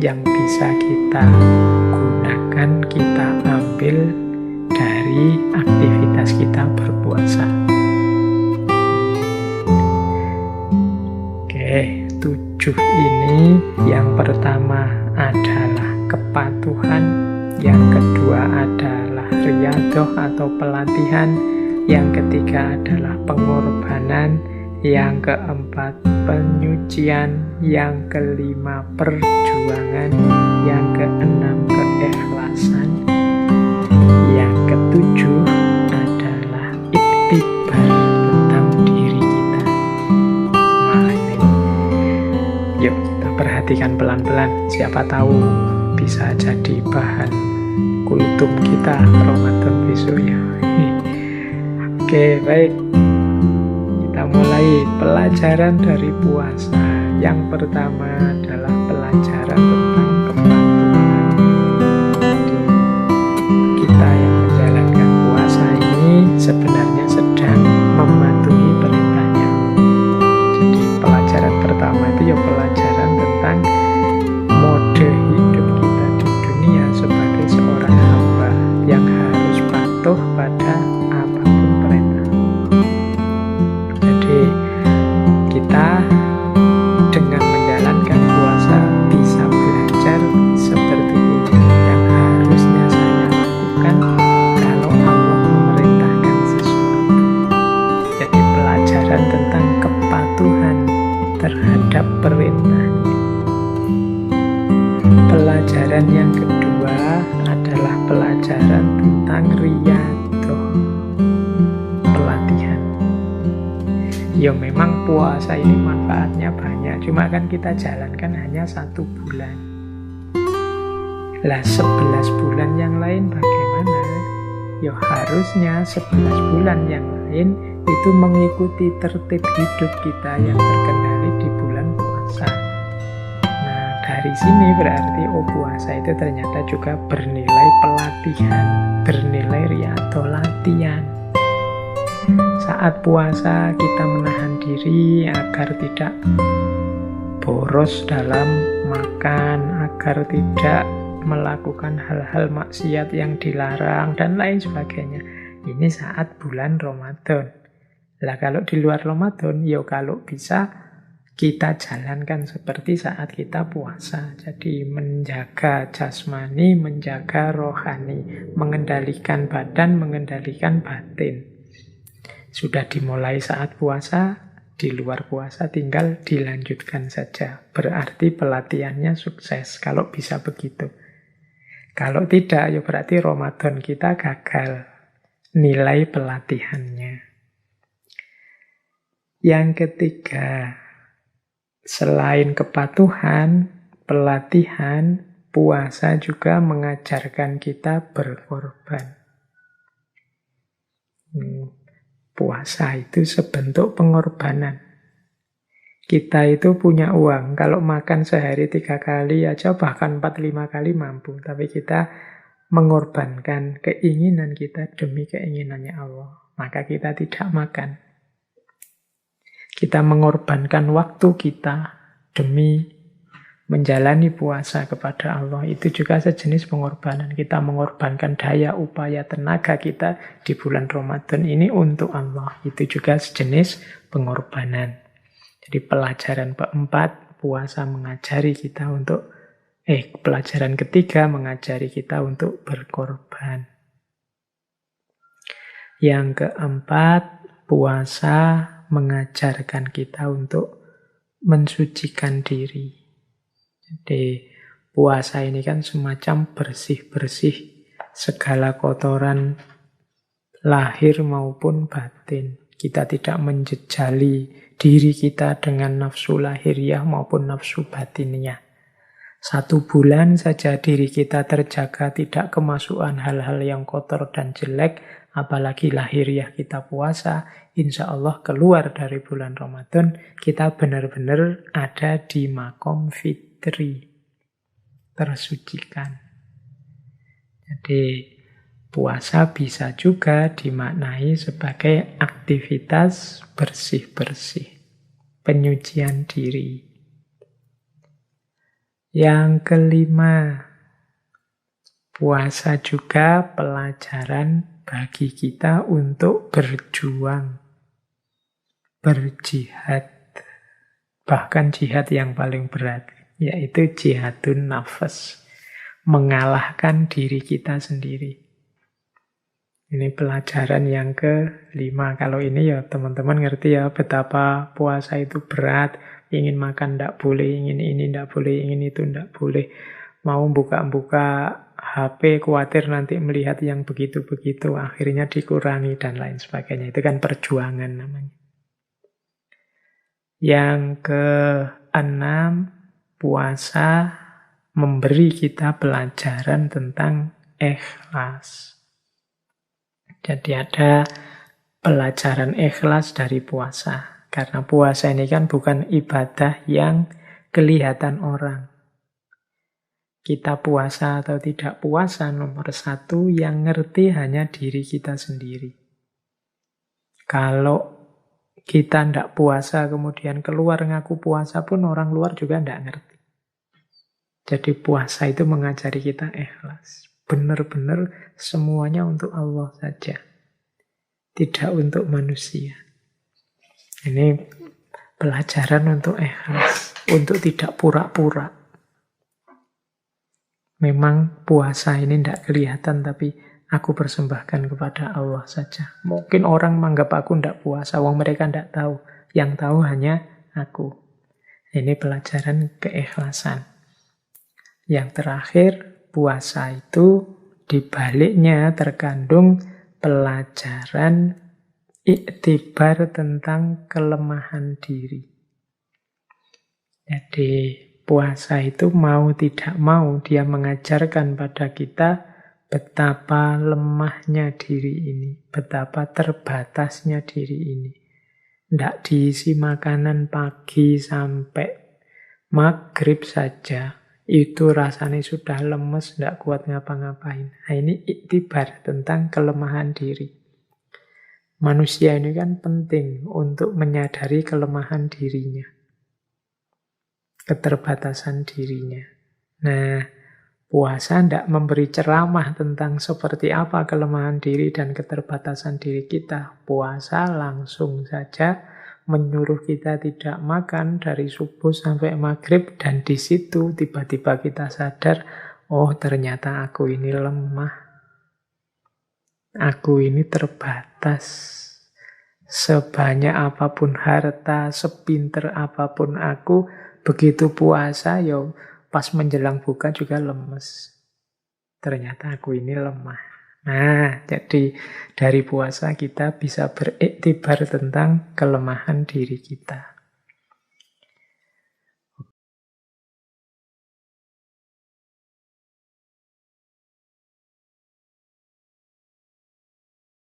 yang bisa kita gunakan, kita ambil dari aktivitas kita berpuasa. Oke, 7 ini yang pertama adalah kepatuhan, yang kedua adalah riyadhah atau pelatihan, yang ketiga adalah pengorbanan, yang keempat penyucian, yang kelima perjuangan, yang keenam keikhlasan, yang ketujuh adalah iktibar tentang diri kita. Nah ini, yuk kita perhatikan pelan-pelan, siapa tahu bisa jadi bahan kultum kita Ramadan besok ya. Oke, baik. Kita mulai pelajaran dari puasa. Yang pertama adalah pelajaran tentang kepatuhan. Jadi, kita yang menjalankan puasa ini sebenarnya sedang mematuhi perintahnya. Jadi pelajaran pertama itu ya pelajaran tentang mode hidup kita di dunia sebagai seorang hamba yang harus patuh pada apapun perintah. Jadi kita dengan menjalankan puasa bisa belajar seperti ini yang harusnya saya lakukan kalau Allah memerintahkan sesuatu. Jadi pelajaran tentang kepatuhan terhadap perintahnya. Pelajaran yang kedua adalah pelajaran tentang riyadhah, pelatihan. Ya memang puasa ini manfaatnya banyak, cuma kan kita jalankan hanya 1 bulan. Lah 11 bulan yang lain bagaimana? Ya harusnya 11 bulan yang lain itu mengikuti tertib hidup kita yang terkendali di bulan puasa. Nah dari sini berarti puasa itu ternyata juga bernilai pelatihan, bernilai riyadhah, latihan. Saat puasa kita menahan diri agar tidak boros dalam makan, agar tidak melakukan hal-hal maksiat yang dilarang dan lain sebagainya. Ini saat bulan Ramadan. Lah kalau di luar Ramadan, ya kalau bisa kita jalankan seperti saat kita puasa. Jadi menjaga jasmani, menjaga rohani, mengendalikan badan, mengendalikan batin. Sudah dimulai saat puasa, di luar puasa tinggal dilanjutkan saja. Berarti pelatihannya sukses kalau bisa begitu. Kalau tidak, ya berarti Ramadan kita gagal nilai pelatihannya. Yang ketiga, selain kepatuhan, pelatihan, puasa juga mengajarkan kita berkorban. Puasa itu sebentuk pengorbanan. Kita itu punya uang, kalau makan sehari 3 kali aja, bahkan 4-5 kali mampu. Tapi kita mengorbankan keinginan kita demi keinginannya Allah. Maka kita tidak makan. Kita mengorbankan waktu kita demi menjalani puasa kepada Allah. Itu juga sejenis pengorbanan. Kita mengorbankan daya, upaya, tenaga kita di bulan Ramadan ini untuk Allah. Itu juga sejenis pengorbanan. Jadi pelajaran keempat, puasa mengajari kita untuk pelajaran ketiga mengajari kita untuk berkorban. Yang keempat, puasa mengajarkan kita untuk mensucikan diri. Jadi puasa ini kan semacam bersih-bersih segala kotoran lahir maupun batin. Kita tidak menjejali diri kita dengan nafsu lahiriah maupun nafsu batinnya. 1 bulan saja diri kita terjaga, tidak kemasukan hal-hal yang kotor dan jelek, apalagi lahiriah kita puasa, insya Allah keluar dari bulan Ramadan, kita benar-benar ada di makom fitri, tersucikan. Jadi puasa bisa juga dimaknai sebagai aktivitas bersih-bersih, penyucian diri. Yang kelima, puasa juga pelajaran bagi kita untuk berjuang, berjihad. Bahkan jihad yang paling berat, yaitu jihadun nafas. Mengalahkan diri kita sendiri. Ini pelajaran yang kelima. Kalau ini ya teman-teman ngerti ya betapa puasa itu berat. Ingin makan tidak boleh, ingin ini tidak boleh, ingin itu tidak boleh. Mau buka-buka HP, khawatir nanti melihat yang begitu-begitu. Akhirnya dikurangi dan lain sebagainya. Itu kan perjuangan namanya. Yang keenam, puasa memberi kita pelajaran tentang ikhlas. Jadi ada pelajaran ikhlas dari puasa. Karena puasa ini kan bukan ibadah yang kelihatan orang. Kita puasa atau tidak puasa, nomor satu yang ngerti hanya diri kita sendiri. Kalau kita tidak puasa kemudian keluar ngaku puasa pun orang luar juga tidak ngerti. Jadi puasa itu mengajari kita ikhlas. Benar-benar semuanya untuk Allah saja. Tidak untuk manusia. Ini pelajaran untuk ikhlas. Untuk tidak pura-pura. Memang puasa ini tidak kelihatan, tapi aku persembahkan kepada Allah saja. Mungkin orang menganggap aku tidak puasa, wong mereka tidak tahu. Yang tahu hanya aku. Ini pelajaran keikhlasan. Yang terakhir, puasa itu di baliknya terkandung pelajaran iktibar tentang kelemahan diri. Jadi puasa itu mau tidak mau dia mengajarkan pada kita betapa lemahnya diri ini, betapa terbatasnya diri ini. Tidak diisi makanan pagi sampai maghrib saja. Itu rasanya sudah lemes, tidak kuat ngapa-ngapain. Nah, ini iktibar tentang kelemahan diri. Manusia ini kan penting untuk menyadari kelemahan dirinya. Keterbatasan dirinya. Nah, puasa tidak memberi ceramah tentang seperti apa kelemahan diri dan keterbatasan diri kita. Puasa langsung saja menyuruh kita tidak makan dari subuh sampai maghrib, dan di situ tiba-tiba kita sadar, oh ternyata aku ini lemah, aku ini terbatas. Sebanyak apapun harta, sepinter apapun aku, begitu puasa, yo pas menjelang buka juga lemes. Ternyata aku ini lemah. Nah, jadi dari puasa kita bisa beriktibar tentang kelemahan diri kita.